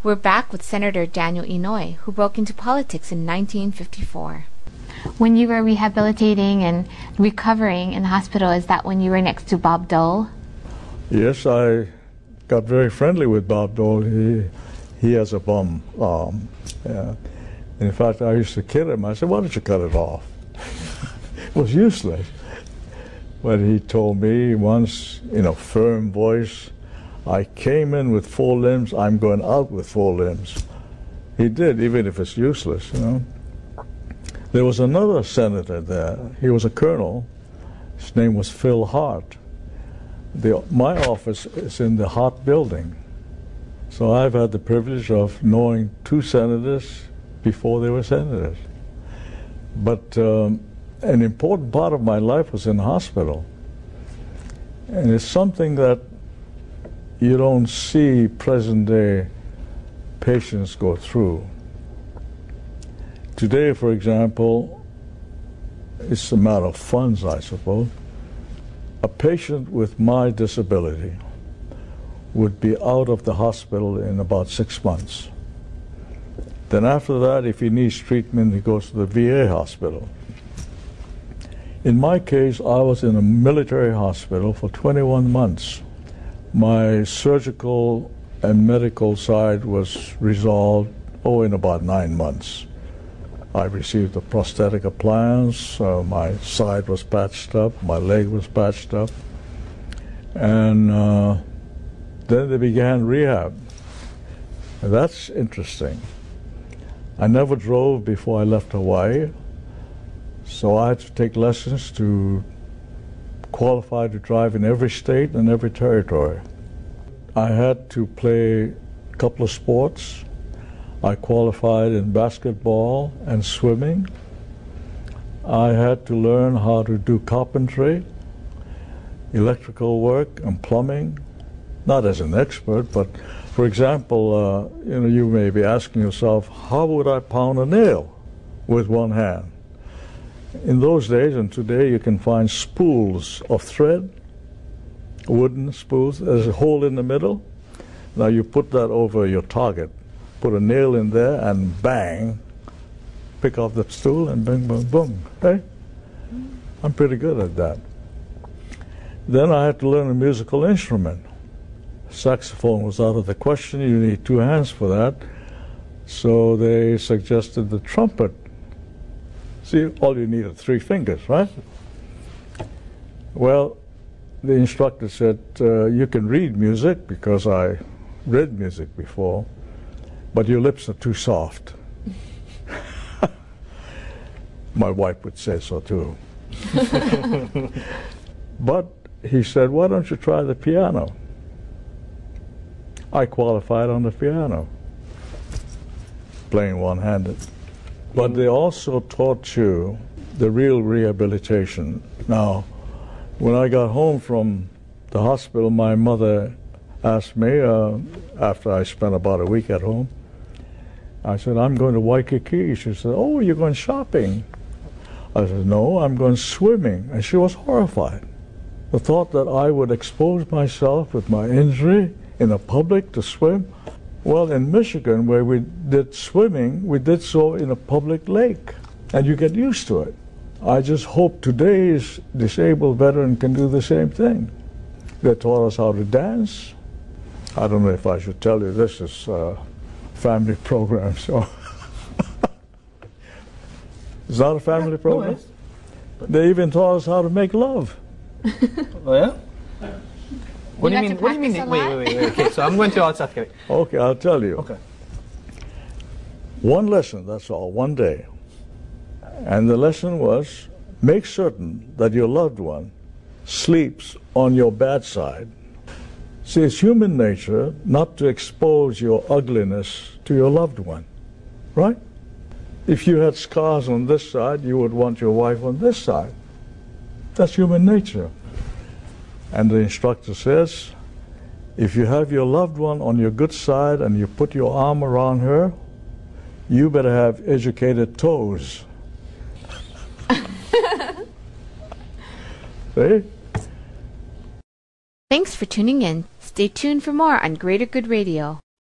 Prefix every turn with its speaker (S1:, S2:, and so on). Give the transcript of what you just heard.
S1: We're back with Senator Daniel Inouye, who broke into politics in 1954. When you were rehabilitating and recovering in the hospital, is that when you were next to Bob Dole?
S2: Yes, I got very friendly with Bob Dole. He has a bum arm. In fact, I used to kid him. I said, why don't you cut it off? It was useless. But he told me once in a firm voice, I came in with 4 limbs, I'm going out with 4 limbs. He did, even if it's useless, you know. There was another senator there. He was a colonel. His name was Phil Hart. My office is in the Hart building. So I've had the privilege of knowing 2 senators before they were senators. But an important part of my life was in the hospital. And it's something that you don't see present-day patients go through. Today, for example, it's a matter of funds, I suppose. A patient with my disability would be out of the hospital in about 6 months. Then after that, if he needs treatment, he goes to the VA hospital. In my case, I was in a military hospital for 21 months. My surgical and medical side was resolved, in about 9 months. I received a prosthetic appliance, my side was patched up, my leg was patched up, and then they began rehab. And that's interesting. I never drove before I left Hawaii, so I had to take lessons to qualify to drive in every state and every territory. I had to play a couple of sports. I qualified in basketball and swimming. I had to learn how to do carpentry, electrical work, and plumbing. Not as an expert, but for example, you may be asking yourself, how would I pound a nail with one hand? In those days and today, you can find spools of thread, wooden spools. There's a hole in the middle. Now you put that over your target. Put a nail in there and bang, pick off the stool and bang, boom, boom. Hey, I'm pretty good at that. Then I had to learn a musical instrument. Saxophone was out of the question. You need 2 hands for that. So they suggested the trumpet. See, all you need are 3 fingers, right? Well, the instructor said, you can read music, because I read music before, but your lips are too soft. My wife would say so too. But he said, why don't you try the piano? I qualified on the piano, playing one-handed. But they also taught you the real rehabilitation. Now, when I got home from the hospital, my mother asked me, after I spent about a week at home, I said, I'm going to Waikiki. She said, oh, you're going shopping. I said, no, I'm going swimming. And she was horrified. The thought that I would expose myself with my injury in a public to swim. Well, in Michigan, where we did swimming, we did so in a public lake, and you get used to it. I just hope today's disabled veteran can do the same thing. They taught us how to dance. I don't know if I should tell you, this is a family program, so. It's not a family program? No, they even taught us how to make love.
S3: Oh, yeah? What do you mean? What do you mean? Wait. Okay, so I'm going to South Korea.
S2: Okay, I'll tell you.
S3: Okay.
S2: One lesson, that's all, one day. And the lesson was, make certain that your loved one sleeps on your bad side. See, it's human nature not to expose your ugliness to your loved one, right? If you had scars on this side, you would want your wife on this side. That's human nature. And the instructor says, if you have your loved one on your good side and you put your arm around her, you better have educated toes. See?
S1: Thanks for tuning in. Stay tuned for more on Greater Good Radio.